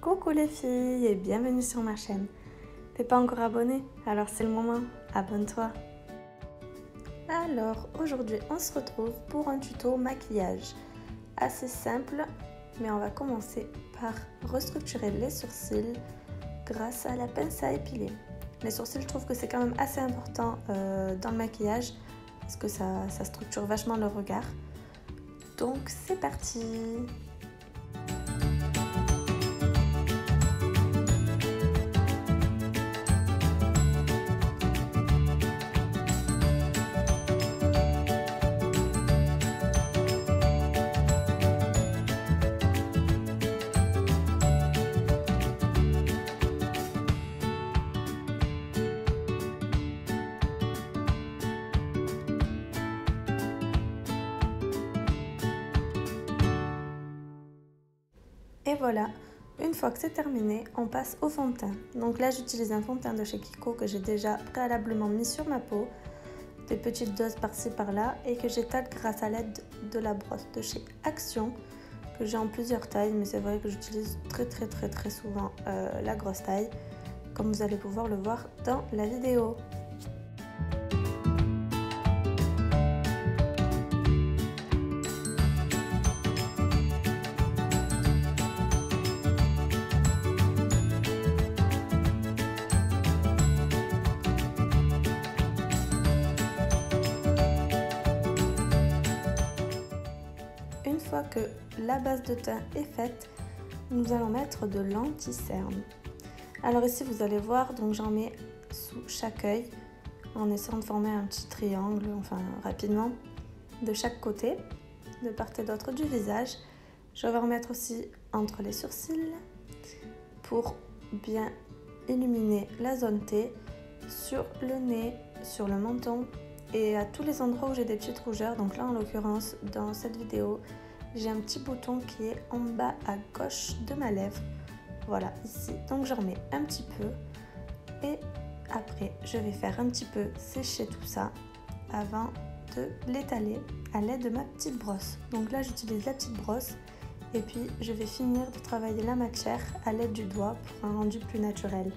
Coucou les filles et bienvenue sur ma chaîne. T'es pas encore abonné? Alors c'est le moment, abonne-toi. Alors aujourd'hui on se retrouve pour un tuto maquillage assez simple, mais on va commencer par restructurer les sourcils grâce à la pince à épiler. Les sourcils, je trouve que c'est quand même assez important dans le maquillage parce que ça structure vachement le regard. Donc c'est parti! Et voilà, une fois que c'est terminé, on passe au fond de teint. Donc là, j'utilise un fond de teint de chez Kiko que j'ai déjà préalablement mis sur ma peau, des petites doses par-ci par-là, et que j'étale grâce à l'aide de la brosse de chez Action, que j'ai en plusieurs tailles, mais c'est vrai que j'utilise très souvent la grosse taille, comme vous allez pouvoir le voir dans la vidéo. Une fois que la base de teint est faite, nous allons mettre de l'anti-cerne. Alors ici vous allez voir, donc j'en mets sous chaque œil en essayant de former un petit triangle, enfin rapidement, de chaque côté, de part et d'autre du visage. Je vais en mettre aussi entre les sourcils pour bien illuminer la zone T, sur le nez, sur le menton et à tous les endroits où j'ai des petites rougeurs. Donc là en l'occurrence dans cette vidéo j'ai un petit bouton qui est en bas à gauche de ma lèvre, voilà ici, donc j'en mets un petit peu et après je vais faire un petit peu sécher tout ça avant de l'étaler à l'aide de ma petite brosse. Donc là j'utilise la petite brosse et puis je vais finir de travailler la matière à l'aide du doigt pour un rendu plus naturel.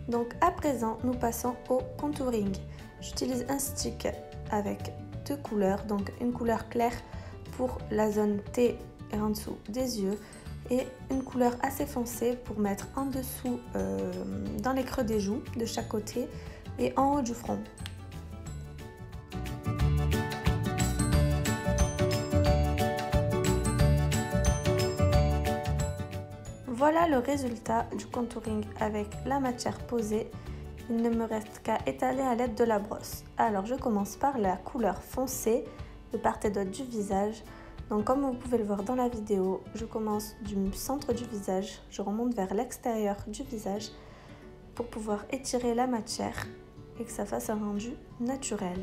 Donc à présent, nous passons au contouring. J'utilise un stick avec deux couleurs, donc une couleur claire pour la zone T et en dessous des yeux et une couleur assez foncée pour mettre en dessous dans les creux des joues de chaque côté et en haut du front. Voilà le résultat du contouring avec la matière posée. Il ne me reste qu'à étaler à l'aide de la brosse. Alors je commence par la couleur foncée de part et d'autre du visage. Donc comme vous pouvez le voir dans la vidéo, je commence du centre du visage, je remonte vers l'extérieur du visage pour pouvoir étirer la matière et que ça fasse un rendu naturel.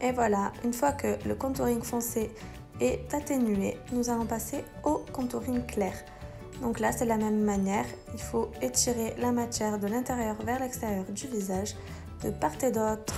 Et voilà, une fois que le contouring foncé est atténué, nous allons passer au contouring clair. Donc là, c'est la même manière, il faut étirer la matière de l'intérieur vers l'extérieur du visage, de part et d'autre.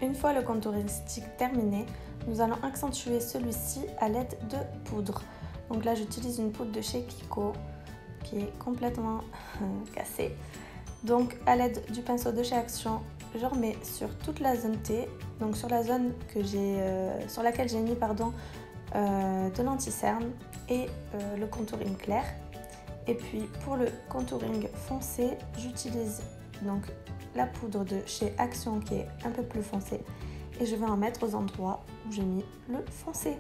Une fois le contouring stick terminé, nous allons accentuer celui-ci à l'aide de poudre. Donc là j'utilise une poudre de chez Kiko qui est complètement cassée. Donc à l'aide du pinceau de chez Action, je remets sur toute la zone T, donc sur la zone sur laquelle j'ai mis de l'anti-cerne et le contouring clair. Et puis pour le contouring foncé, j'utilise donc la poudre de chez Action qui est un peu plus foncée et je vais en mettre aux endroits où j'ai mis le foncé.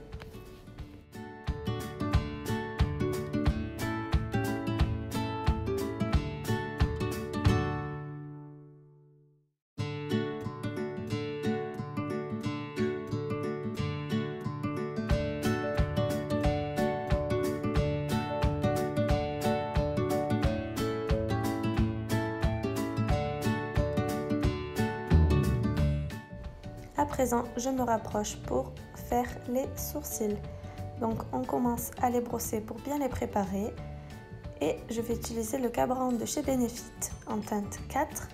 À présent, je me rapproche pour faire les sourcils. Donc on commence à les brosser pour bien les préparer. Et je vais utiliser le K-Brown de chez Benefit en teinte 4.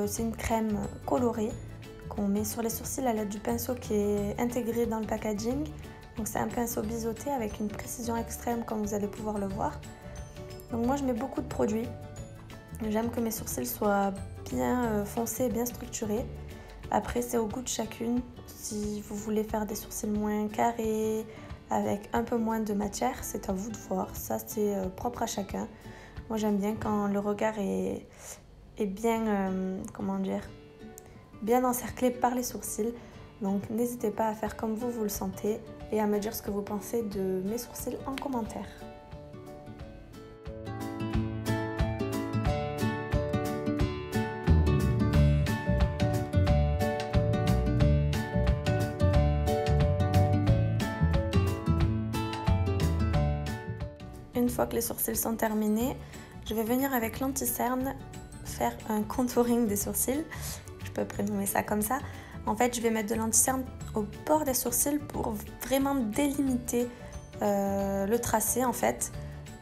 C'est une crème colorée qu'on met sur les sourcils à l'aide du pinceau qui est intégré dans le packaging. Donc c'est un pinceau biseauté avec une précision extrême comme vous allez pouvoir le voir. Donc moi je mets beaucoup de produits. J'aime que mes sourcils soient bien foncés et bien structurés. Après, c'est au goût de chacune. Si vous voulez faire des sourcils moins carrés, avec un peu moins de matière, c'est à vous de voir. Ça, c'est propre à chacun. Moi, j'aime bien quand le regard est bien, bien encerclé par les sourcils. Donc, n'hésitez pas à faire comme vous le sentez et à me dire ce que vous pensez de mes sourcils en commentaire. Une fois que les sourcils sont terminés, je vais venir avec l'anti-cerne faire un contouring des sourcils. Je peux prénommer ça comme ça. En fait, je vais mettre de l'anti-cerne au bord des sourcils pour vraiment délimiter le tracé en fait.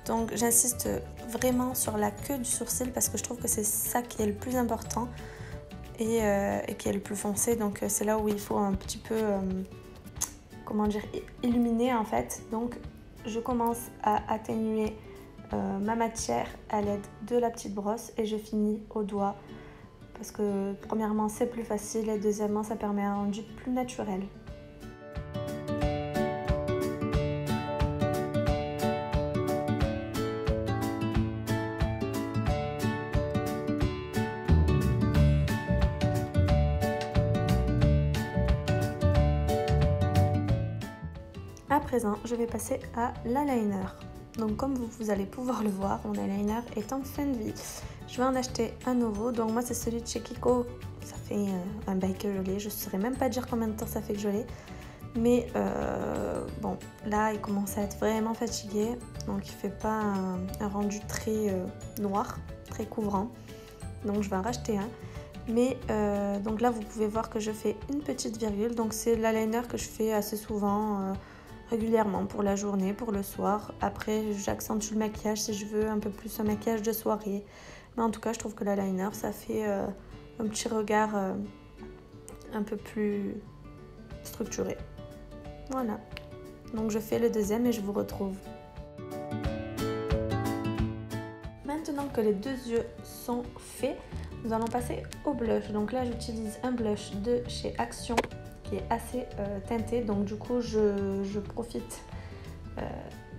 Donc j'insiste vraiment sur la queue du sourcil parce que je trouve que c'est ça qui est le plus important et qui est le plus foncé. Donc c'est là où il faut un petit peu illuminer en fait. Donc je commence à atténuer ma matière à l'aide de la petite brosse et je finis au doigt parce que premièrement c'est plus facile et deuxièmement ça permet un rendu plus naturel. À présent, je vais passer à l'eyeliner. Donc comme vous allez pouvoir le voir, mon eyeliner est en fin de vie. Je vais en acheter un nouveau. Donc moi c'est celui de chez Kiko. Ça fait un bail que je l'ai. Je ne saurais même pas dire combien de temps ça fait que je l'ai. Mais bon, là il commence à être vraiment fatigué. Donc il ne fait pas un rendu très noir, très couvrant. Donc je vais en racheter un. Mais donc là vous pouvez voir que je fais une petite virgule. Donc c'est l'eyeliner que je fais assez souvent. Régulièrement pour la journée, pour le soir. Après, j'accentue le maquillage si je veux un peu plus un maquillage de soirée. Mais en tout cas, je trouve que l'eyeliner, ça fait un petit regard un peu plus structuré. Voilà. Donc, je fais le deuxième et je vous retrouve. Maintenant que les deux yeux sont faits, nous allons passer au blush. Donc là, j'utilise un blush de chez Action qui est assez teinté, donc du coup je profite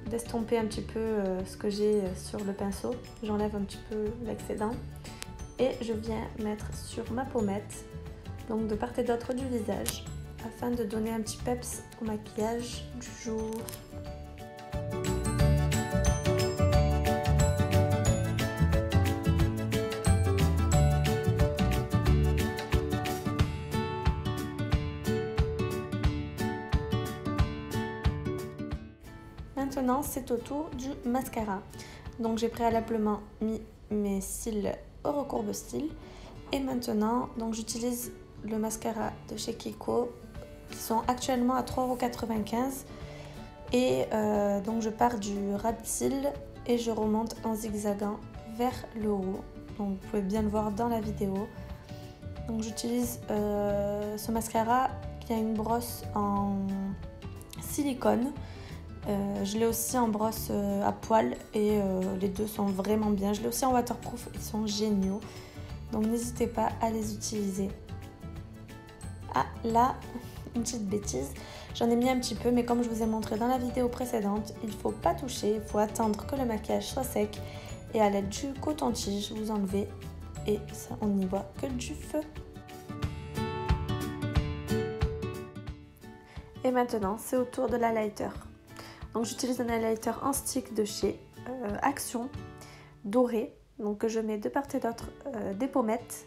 d'estomper un petit peu ce que j'ai sur le pinceau. J'enlève un petit peu l'excédent et je viens mettre sur ma pommette, donc de part et d'autre du visage, afin de donner un petit peps au maquillage du jour. Maintenant, c'est au tour du mascara. Donc, j'ai préalablement mis mes cils au recourbe-cils. Et maintenant, donc j'utilise le mascara de chez Kiko, qui sont actuellement à 3,95 €. Et donc, je pars du ras de cils et je remonte en zigzagant vers le haut. Donc, vous pouvez bien le voir dans la vidéo. Donc j'utilise ce mascara qui a une brosse en silicone. Je l'ai aussi en brosse à poils et les deux sont vraiment bien. Je l'ai aussi en waterproof, ils sont géniaux. Donc n'hésitez pas à les utiliser. Ah là, une petite bêtise. J'en ai mis un petit peu, mais comme je vous ai montré dans la vidéo précédente, il ne faut pas toucher, il faut attendre que le maquillage soit sec. Et à l'aide du coton-tige, vous enlevez et ça, on n'y voit que du feu. Et maintenant, c'est au tour de l'highlighter. Donc j'utilise un highlighter en stick de chez Action, doré. Donc je mets de part et d'autre des pommettes.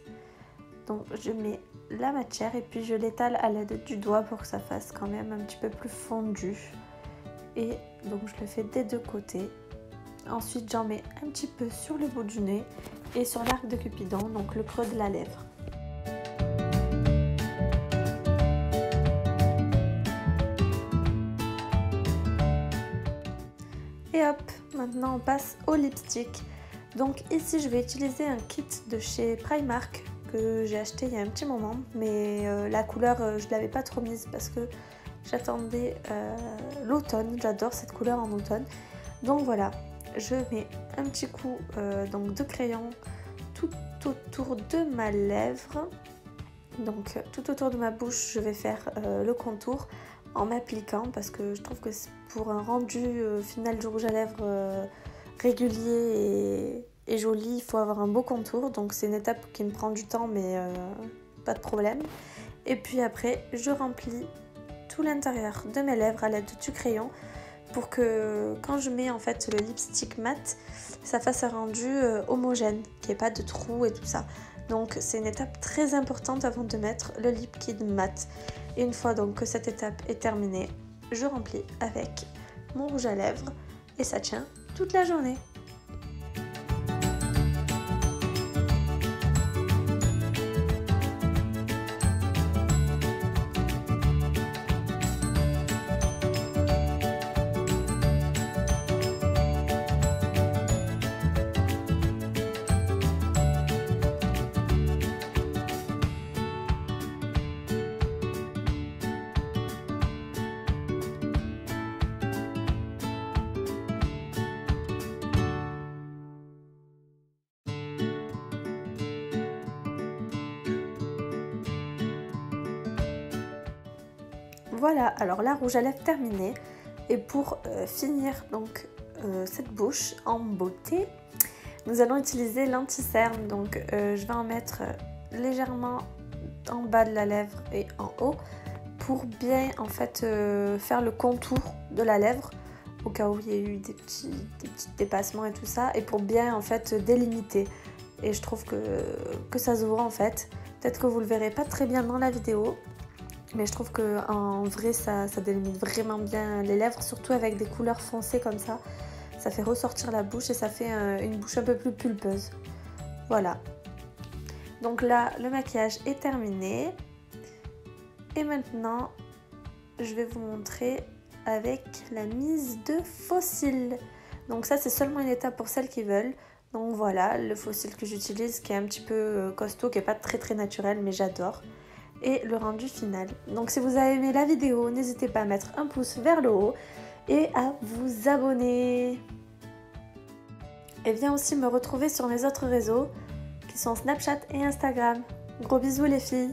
Donc je mets la matière et puis je l'étale à l'aide du doigt pour que ça fasse quand même un petit peu plus fondu. Et donc je le fais des deux côtés. Ensuite j'en mets un petit peu sur le bout du nez et sur l'arc de Cupidon, donc le creux de la lèvre. Et hop, maintenant on passe au lipstick. Donc ici je vais utiliser un kit de chez Primark que j'ai acheté il y a un petit moment, mais la couleur je ne l'avais pas trop mise parce que j'attendais l'automne. J'adore cette couleur en automne. Donc voilà, je mets un petit coup donc de crayon tout autour de ma lèvre. Donc tout autour de ma bouche je vais faire le contour en m'appliquant parce que je trouve que pour un rendu final du rouge à lèvres régulier et joli, il faut avoir un beau contour. Donc c'est une étape qui me prend du temps, mais pas de problème. Et puis après je remplis tout l'intérieur de mes lèvres à l'aide du crayon pour que quand je mets en fait le lipstick mat, ça fasse un rendu homogène, qu'il n'y ait pas de trous et tout ça. Donc c'est une étape très importante avant de mettre le lip kit mat. Et une fois donc que cette étape est terminée, je remplis avec mon rouge à lèvres et ça tient toute la journée. Voilà, alors la rouge à lèvres terminée. Et pour finir donc cette bouche en beauté, nous allons utiliser l'anti-cerne. Donc je vais en mettre légèrement en bas de la lèvre et en haut pour bien en fait faire le contour de la lèvre au cas où il y a eu des petits dépassements et tout ça, et pour bien en fait délimiter. Et je trouve que ça se voit en fait. Peut-être que vous le verrez pas très bien dans la vidéo, mais je trouve qu'en vrai ça délimite vraiment bien les lèvres, surtout avec des couleurs foncées comme ça. Ça fait ressortir la bouche et ça fait une bouche un peu plus pulpeuse. Voilà. Donc là, le maquillage est terminé. Et maintenant, je vais vous montrer avec la mise de faux cils. Donc ça, c'est seulement une étape pour celles qui veulent. Donc voilà, le faux cils que j'utilise, qui est un petit peu costaud, qui n'est pas très naturel, mais j'adore. Et le rendu final. Donc si vous avez aimé la vidéo, n'hésitez pas à mettre un pouce vers le haut et à vous abonner. Et viens aussi me retrouver sur mes autres réseaux qui sont Snapchat et Instagram. Gros bisous les filles!